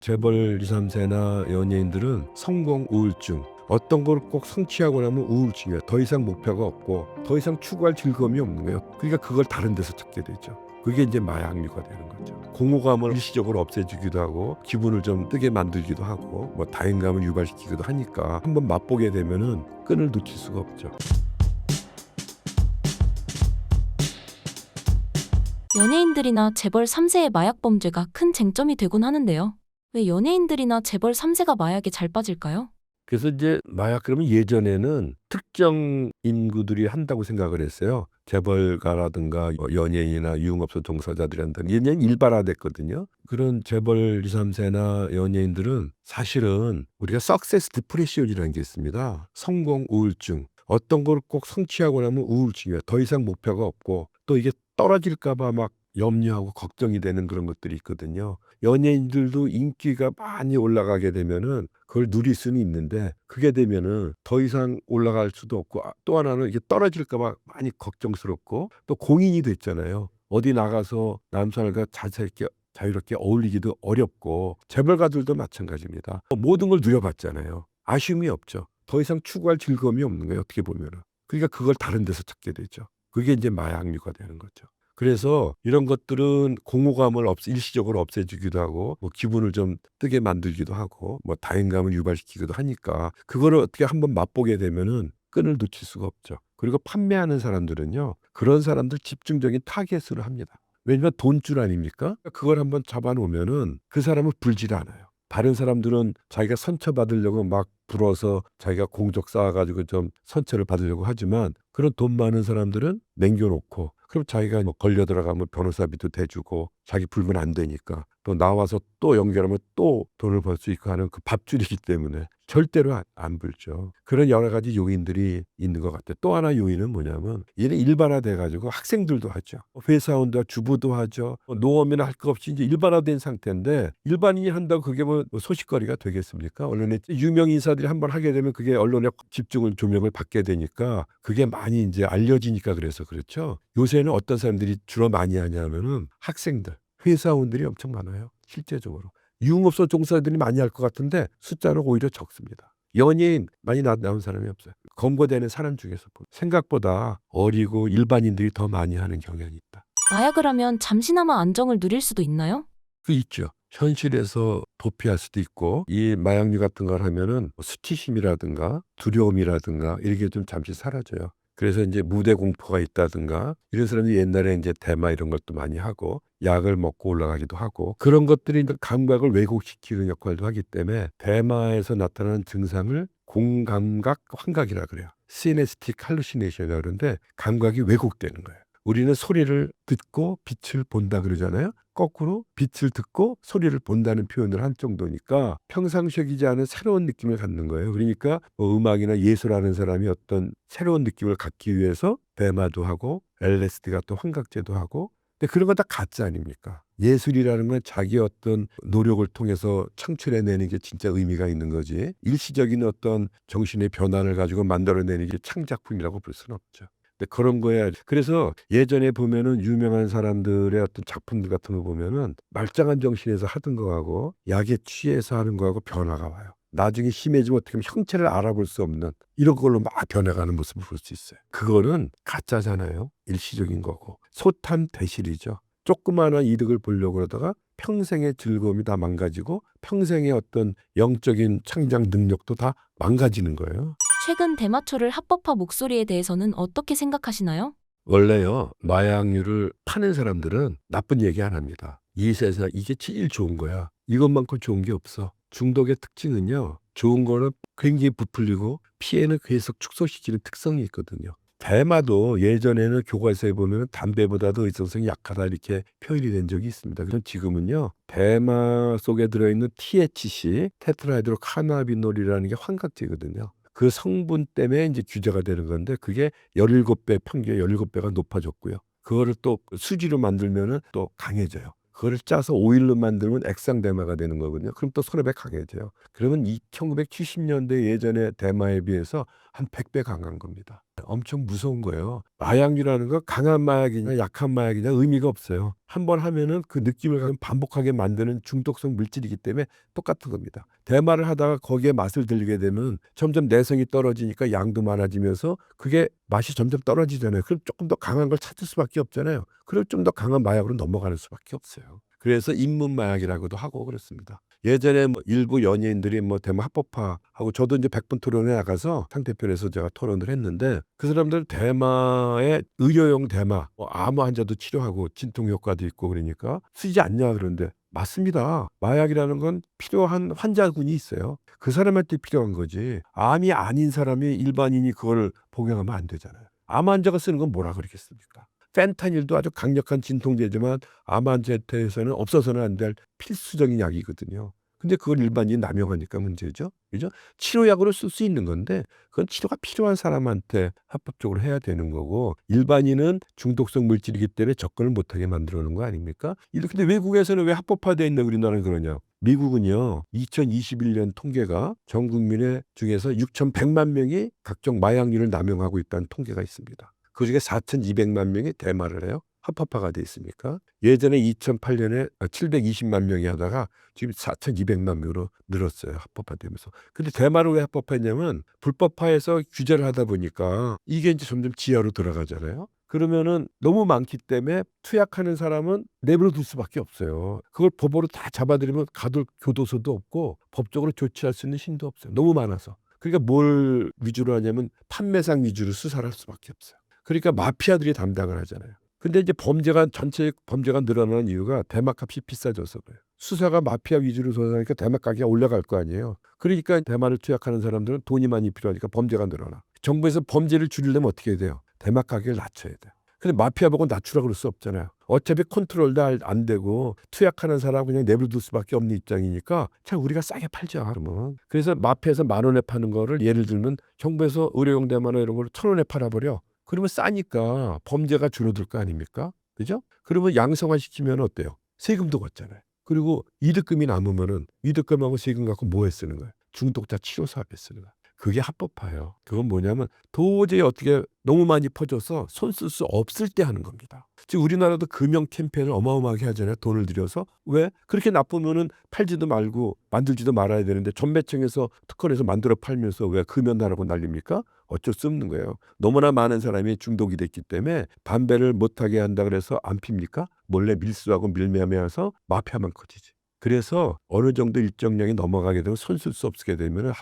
재벌 2, 3세나 연예인들은 성공 우울증, 어떤 걸 꼭 성취하고 나면 우울증이에요. 더 이상 목표가 없고 더 이상 추구할 즐거움이 없는 거예요. 그러니까 그걸 다른 데서 찾게 되죠. 그게 이제 마약류가 되는 거죠. 공허감을 일시적으로 없애주기도 하고 기분을 좀 뜨게 만들기도 하고 뭐 다행감을 유발시키기도 하니까 한번 맛보게 되면은 끈을 놓칠 수가 없죠. 연예인들이나 재벌 3세의 마약 범죄가 큰 쟁점이 되곤 하는데요. 왜 연예인들이나 재벌 3세가 마약에 잘 빠질까요? 그래서 이제 마약 그러면 예전에는 특정 인구들이 한다고 생각을 했어요. 재벌가라든가 연예인이나 유흥업소 종사자들이 한다는 예전엔 일반화됐거든요. 그런 재벌 2, 3세나 연예인들은 사실은 우리가 석세스 디프레션이라는 게 있습니다. 성공 우울증. 어떤 걸 꼭 성취하고 나면 우울증이에요. 더 이상 목표가 없고 또 이게 떨어질까 봐 막 염려하고 걱정이 되는 그런 것들이 있거든요. 연예인들도 인기가 많이 올라가게 되면은 그걸 누릴 수는 있는데 그게 되면은 더 이상 올라갈 수도 없고 또 하나는 이게 떨어질까 봐 많이 걱정스럽고 또 공인이 됐잖아요. 어디 나가서 남사람과 자유롭게 어울리기도 어렵고 재벌가들도 마찬가지입니다. 모든 걸 누려봤잖아요. 아쉬움이 없죠. 더 이상 추구할 즐거움이 없는 거예요. 어떻게 보면은. 그러니까 그걸 다른 데서 찾게 되죠. 그게 이제 마약류가 되는 거죠. 그래서 이런 것들은 공허감을 일시적으로 없애주기도 하고 뭐 기분을 좀 뜨게 만들기도 하고 뭐 다행감을 유발시키기도 하니까 그거를 어떻게 한번 맛보게 되면은 끈을 놓칠 수가 없죠. 그리고 판매하는 사람들은요. 그런 사람들 집중적인 타겟으로 합니다. 왜냐면 돈줄 아닙니까? 그걸 한번 잡아놓으면은 그 사람은 불질 않아요. 다른 사람들은 자기가 선처받으려고 막 불어서 자기가 공적 쌓아가지고 좀 선처를 받으려고 하지만 그런 돈 많은 사람들은 남겨놓고 그럼 자기가 뭐 걸려 들어가면 변호사비도 대주고 자기 불면 안 되니까 또 나와서 또 연결하면 또 돈을 벌 수 있고 하는 그 밥줄이기 때문에 절대로 안 불죠. 그런 여러 가지 요인들이 있는 것 같아요. 또 하나 요인은 뭐냐면 얘는 일반화돼 가지고 학생들도 하죠. 회사원도 주부도 하죠. 노업이나 할 거 없이 이제 일반화된 상태인데 일반인이 한다고 그게 뭐 소식거리가 되겠습니까? 언론에 유명 인사들이 한번 하게 되면 그게 언론의 집중을 조명을 받게 되니까 그게 많이 이제 알려지니까 그래서 그렇죠. 요새는 어떤 사람들이 주로 많이 하냐면은 학생들, 회사원들이 엄청 많아요. 실제적으로. 유흥업소 종사들이 많이 할 것 같은데 숫자는 오히려 적습니다. 연예인 많이 나온 사람이 없어요. 검거되는 사람 중에서 생각보다 어리고 일반인들이 더 많이 하는 경향이 있다. 마약을 하면 잠시나마 안정을 누릴 수도 있나요? 그 있죠. 현실에서 도피할 수도 있고 이 마약류 같은 걸 하면은 수치심이라든가 두려움이라든가 이렇게 좀 잠시 사라져요. 그래서 이제 무대 공포가 있다든가 이런 사람들이 옛날에 이제 대마 이런 것도 많이 하고 약을 먹고 올라가기도 하고 그런 것들이 이제 감각을 왜곡시키는 역할도 하기 때문에 대마에서 나타나는 증상을 공감각 환각이라 그래요. 시네스틱 할루시네이션이라고 그러는데 감각이 왜곡되는 거예요. 우리는 소리를 듣고 빛을 본다 그러잖아요. 거꾸로 빛을 듣고 소리를 본다는 표현을 한 정도니까 평상시이지 않은 새로운 느낌을 갖는 거예요. 그러니까 뭐 음악이나 예술하는 사람이 어떤 새로운 느낌을 갖기 위해서 대마도 하고 LSD가 또 환각제도 하고 근데 그런 건 다 가짜 아닙니까? 예술이라는 건 자기 어떤 노력을 통해서 창출해내는 게 진짜 의미가 있는 거지 일시적인 어떤 정신의 변화를 가지고 만들어내는 게 창작품이라고 볼 수는 없죠. 근데 그런 거야. 그래서 예전에 보면은 유명한 사람들의 어떤 작품들 같은 거 보면은 말짱한 정신에서 하던 거하고 약에 취해서 하는 거하고 변화가 와요. 나중에 심해지면 어떻게 보면 형체를 알아볼 수 없는 이런 걸로 막 변해가는 모습을 볼 수 있어요. 그거는 가짜잖아요. 일시적인 거고. 소탐대실이죠. 조그마한 이득을 보려고 그러다가 평생의 즐거움이 다 망가지고 평생의 어떤 영적인 창작 능력도 다 망가지는 거예요. 최근 대마초를 합법화 목소리에 대해서는 어떻게 생각하시나요? 원래요, 마약류를 파는 사람들은 나쁜 얘기 안 합니다. 이 세상 이게 제일 좋은 거야. 이것만큼 좋은 게 없어. 중독의 특징은요, 좋은 거는 굉장히 부풀리고 피해는 계속 축소시키는 특성이 있거든요. 대마도 예전에는 교과서에 보면 담배보다도 의존성이 약하다 이렇게 표현이 된 적이 있습니다. 그럼 지금은요, 대마 속에 들어있는 THC, 테트라이드로 카나비놀이라는 게 환각제거든요. 그 성분 때문에 이제 규제가 되는 건데 그게 17배 평균 17배가 높아졌고요. 그거를 또 수지로 만들면은 또 강해져요. 그거를 짜서 오일로 만들면 액상대마가 되는 거거든요. 그럼 또 서너 배 강해져요. 그러면 1970년대 예전의 대마에 비해서 한 100배 강한 겁니다. 엄청 무서운 거예요. 마약이라는 거 강한 마약이냐 약한 마약이냐 의미가 없어요. 한 번 하면은 그 느낌을 반복하게 만드는 중독성 물질이기 때문에 똑같은 겁니다. 대마를 하다가 거기에 맛을 들리게 되면 점점 내성이 떨어지니까 양도 많아지면서 그게 맛이 점점 떨어지잖아요. 그럼 조금 더 강한 걸 찾을 수밖에 없잖아요. 그럼 좀 더 강한 마약으로 넘어가는 수밖에 없어요. 그래서 입문 마약이라고도 하고 그렇습니다. 예전에 뭐 일부 연예인들이 뭐 대마 합법화하고 저도 이제 100분 토론에 나가서 상대편에서 제가 토론을 했는데 그 사람들 대마의 의료용 대마 암 환자도 치료하고 진통 효과도 있고 그러니까 쓰지 않냐 그러는데 맞습니다. 마약이라는 건 필요한 환자군이 있어요. 그 사람한테 필요한 거지. 암이 아닌 사람이 일반인이 그걸 복용하면 안 되잖아요. 암 환자가 쓰는 건 뭐라 그러겠습니까? 펜타닐도 아주 강력한 진통제지만 암 환자한테서는 없어서는 안 될 필수적인 약이거든요. 근데 그걸 일반인이 남용하니까 문제죠. 그죠? 치료약으로 쓸 수 있는 건데 그건 치료가 필요한 사람한테 합법적으로 해야 되는 거고 일반인은 중독성 물질이기 때문에 접근을 못하게 만들어 놓은 거 아닙니까? 근데 외국에서는 왜 합법화되어 있는 우리나라는 그러냐? 미국은요. 2021년 통계가 전 국민의 중에서 6,100만 명이 각종 마약류를 남용하고 있다는 통계가 있습니다. 그중에 4,200만 명이 대마를 해요. 합법화가 돼 있으니까. 예전에 2008년에 720만 명이 하다가 지금 4,200만 명으로 늘었어요. 합법화되면서. 근데 대마를 왜 합법화했냐면 불법화해서 규제를 하다 보니까 이게 이제 점점 지하로 들어가잖아요. 그러면은 너무 많기 때문에 투약하는 사람은 내버려 둘 수밖에 없어요. 그걸 법으로 다 잡아들이면 가둘 교도소도 없고 법적으로 조치할 수 있는 힘도 없어요. 너무 많아서. 그러니까 뭘 위주로 하냐면 판매상 위주로 수사를 할 수밖에 없어요. 그러니까 마피아들이 담당을 하잖아요. 근데 이제 전체 범죄가 늘어나는 이유가 대마값이 비싸져서 그래요. 수사가 마피아 위주로 조사하니까 대마 가격이 올라갈 거 아니에요. 그러니까 대마를 투약하는 사람들은 돈이 많이 필요하니까 범죄가 늘어나. 정부에서 범죄를 줄이려면 어떻게 해야 돼요? 대마 가격을 낮춰야 돼요. 근데 마피아 보고 낮추라고 그럴 수 없잖아요. 어차피 컨트롤도 안 되고 투약하는 사람 그냥 내버려둘 수밖에 없는 입장이니까 참 우리가 싸게 팔자 그러면. 그래서 마피아에서 10,000원에 파는 거를 예를 들면 정부에서 의료용 대마나 이런 걸 1,000원에 팔아버려. 그러면 싸니까 범죄가 줄어들 거 아닙니까? 그죠? 그러면 양성화시키면 어때요? 세금도 걷잖아요. 그리고 이득금이 남으면은 이득금하고 세금 갖고 뭐에 쓰는 거예요? 중독자 치료 사업에 쓰는 거예요. 그게 합법화예요. 그건 뭐냐면 도저히 어떻게 너무 많이 퍼져서 손 쓸 수 없을 때 하는 겁니다. 지금 우리나라도 금연 캠페인을 어마어마하게 하잖아요. 돈을 들여서. 왜? 그렇게 나쁘면은 팔지도 말고 만들지도 말아야 되는데 전매청에서 특허내서 만들어 팔면서 왜 금연하라고 난립니까? 어쩔 수 없는 거예요. 너무나 많은 사람이 중독이 됐기 때문에 담배를 못하게 한다 그래서 안 핍니까? 몰래 밀수하고 밀매하면서 마피아만 커지지. 그래서 어느 정도 일정량이 넘어가게 되면 손 쓸 수 없게 되면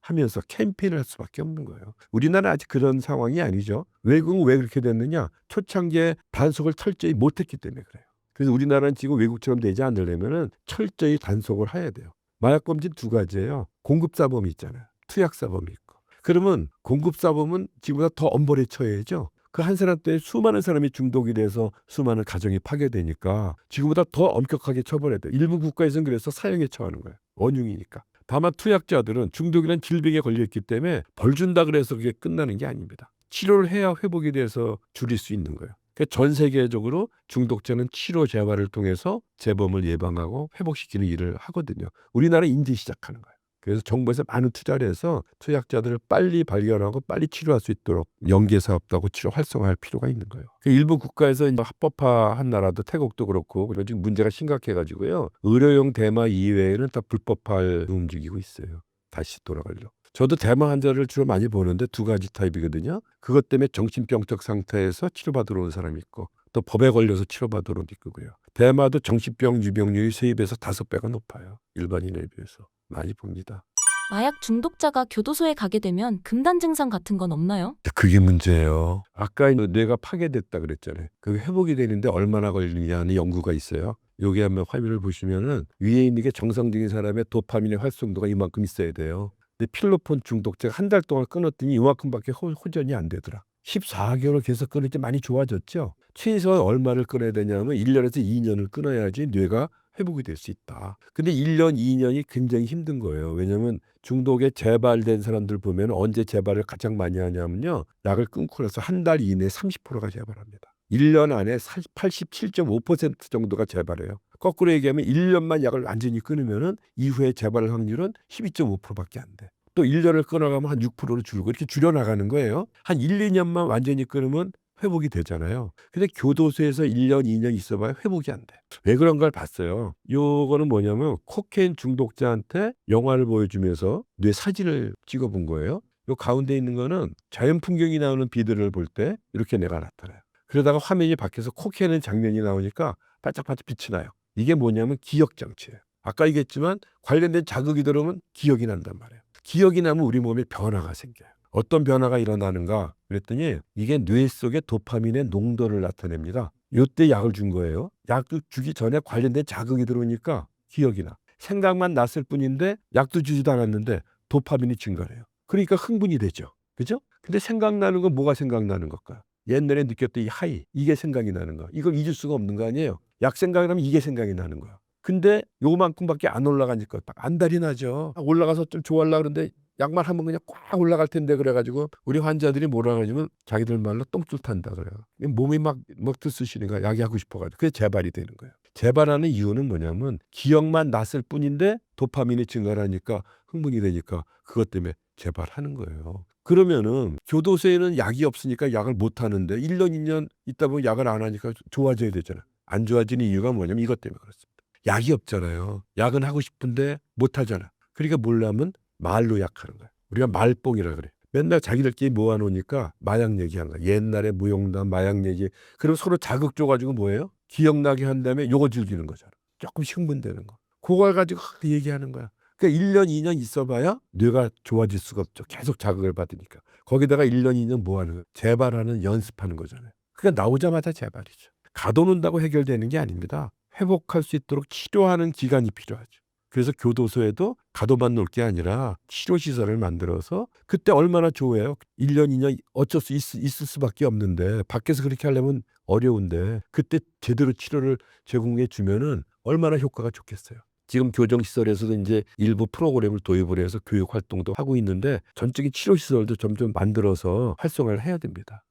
하면서 캠페인을 할 수밖에 없는 거예요. 우리나라는 아직 그런 상황이 아니죠. 외국은 왜 그렇게 됐느냐? 초창기에 단속을 철저히 못했기 때문에 그래요. 그래서 우리나라는 지금 외국처럼 되지 않으려면 철저히 단속을 해야 돼요. 마약범죄 두 가지예요. 공급사범이 있잖아요. 투약사범이 있고. 그러면 공급사범은 지금보다 더 엄벌에 처해야죠. 그 한 사람 때문에 수많은 사람이 중독이 돼서 수많은 가정이 파괴되니까 지금보다 더 엄격하게 처벌해야 돼요. 일부 국가에서는 그래서 사형에 처하는 거예요. 원흉이니까. 다만 투약자들은 중독이라는 질병에 걸려있기 때문에 벌 준다 그래서 그게 끝나는 게 아닙니다. 치료를 해야 회복이 돼서 줄일 수 있는 거예요. 그러니까 전 세계적으로 중독자는 치료 재활을 통해서 재범을 예방하고 회복시키는 일을 하거든요. 우리나라는 이제 시작하는 거예요. 그래서 정부에서 많은 투자를 해서 투약자들을 빨리 발견하고 빨리 치료할 수 있도록 연계사업도 하고 치료 활성화할 필요가 있는 거예요. 일부 국가에서 이제 합법화한 나라도 태국도 그렇고 그리고 지금 문제가 심각해가지고요. 의료용 대마 이외에는 다 불법화를 움직이고 있어요. 다시 돌아가려고. 저도 대마 환자를 주로 많이 보는데 두 가지 타입이거든요. 그것 때문에 정신병적 상태에서 치료받으러 온 사람이 있고 또 법에 걸려서 치료받으러 온 있고요. 대마도 정신병 유병률이 3배에서 5배가 높아요. 일반인에 비해서. 많이 봅니다. 마약 중독자가 교도소에 가게 되면 금단 증상 같은 건 없나요? 그게 문제예요. 아까 뇌가 파괴됐다 그랬잖아요. 그게 회복이 되는데 얼마나 걸리냐는 연구가 있어요. 여기 한번 화면을 보시면은 위에 있는 게 정상적인 사람의 도파민의 활성도가 이만큼 있어야 돼요. 근데 필로폰 중독자가 한 달 동안 끊었더니 이만큼밖에 호전이 안 되더라. 14개월 계속 끊을 때 많이 좋아졌죠. 최소 얼마를 끊어야 되냐면 1년에서 2년을 끊어야지 뇌가 회복이 될 수 있다. 근데 1년, 2년이 굉장히 힘든 거예요. 왜냐하면 중독에 재발된 사람들 보면 언제 재발을 가장 많이 하냐면요. 약을 끊고 나서 한 달 이내에 30%가 재발합니다. 1년 안에 87.5% 정도가 재발해요. 거꾸로 얘기하면 1년만 약을 완전히 끊으면 이후에 재발 확률은 12.5%밖에 안 돼. 또 1년을 끊어가면 한 6%로 줄고 이렇게 줄여나가는 거예요. 한 1, 2년만 완전히 끊으면 회복이 되잖아요. 근데 교도소에서 1년, 2년 있어봐야 회복이 안 돼. 왜 그런 걸 봤어요. 요거는 뭐냐면 코케인 중독자한테 영화를 보여주면서 뇌 사진을 찍어본 거예요. 요 가운데 있는 거는 자연 풍경이 나오는 비디오를 볼 때 이렇게 내가 나타나요. 그러다가 화면이 바뀌어서 코케인 장면이 나오니까 반짝반짝 빛이 나요. 이게 뭐냐면 기억 장치예요. 아까 얘기했지만 관련된 자극이 들어오면 기억이 난단 말이에요. 기억이 나면 우리 몸에 변화가 생겨요. 어떤 변화가 일어나는가 그랬더니 이게 뇌 속의 도파민의 농도를 나타냅니다. 요때 약을 준 거예요. 약도 주기 전에 관련된 자극이 들어오니까 기억이 나. 생각만 났을 뿐인데 약도 주지도 않았는데 도파민이 증가해요. 그러니까 흥분이 되죠. 그죠? 근데 생각나는 건 뭐가 생각나는 걸까요? 옛날에 느꼈던 이 하이, 이게 생각이 나는 거. 이걸 잊을 수가 없는 거 아니에요. 약 생각이 나면 이게 생각이 나는 거야. 근데 요만큼밖에 안 올라가니까 딱 안달이 나죠. 올라가서 좀 좋아하려고 그러는데 약만 하면 그냥 꽉 올라갈 텐데 그래가지고 우리 환자들이 뭐라 그러냐면 자기들 말로 똥줄 탄다 그래요. 몸이 막 들쑤시니까 약이 하고 싶어가지고 그게 재발이 되는 거예요. 재발하는 이유는 뭐냐면 기억만 났을 뿐인데 도파민이 증가하니까 흥분이 되니까 그것 때문에 재발하는 거예요. 그러면은 교도소에는 약이 없으니까 약을 못 하는데 1년, 2년 있다 보면 약을 안 하니까 좋아져야 되잖아. 안 좋아지는 이유가 뭐냐면 이것 때문에 그렇습니다. 약이 없잖아요. 약은 하고 싶은데 못 하잖아. 그러니까 뭘하면 말로 약하는 거야. 우리가 말뽕이라 그래. 맨날 자기들끼리 모아놓으니까 마약 얘기하는 거야. 옛날에 무용담 마약 얘기. 그럼 서로 자극 줘가지고 뭐예요? 기억나게 한 다음에 요거 즐기는 거잖아. 조금씩 흥분되는 거. 그걸 가지고 얘기하는 거야. 그러니까 1년, 2년 있어봐야 뇌가 좋아질 수가 없죠. 계속 자극을 받으니까. 거기다가 1년, 2년 뭐 하는 거야? 재발하는 연습하는 거잖아요. 그러니까 나오자마자 재발이죠. 가둬놓는다고 해결되는 게 아닙니다. 회복할 수 있도록 치료하는 기간이 필요하죠. 그래서 교도소에도 가둬만 놓을 게 아니라 치료시설을 만들어서 그때 얼마나 좋아요. 1년, 2년 어쩔 수 있을 수밖에 없는데 밖에서 그렇게 하려면 어려운데 그때 제대로 치료를 제공해 주면은 얼마나 효과가 좋겠어요. 지금 교정시설에서도 이제 일부 프로그램을 도입을 해서 교육 활동도 하고 있는데 전적인 치료시설도 점점 만들어서 활성화를 해야 됩니다.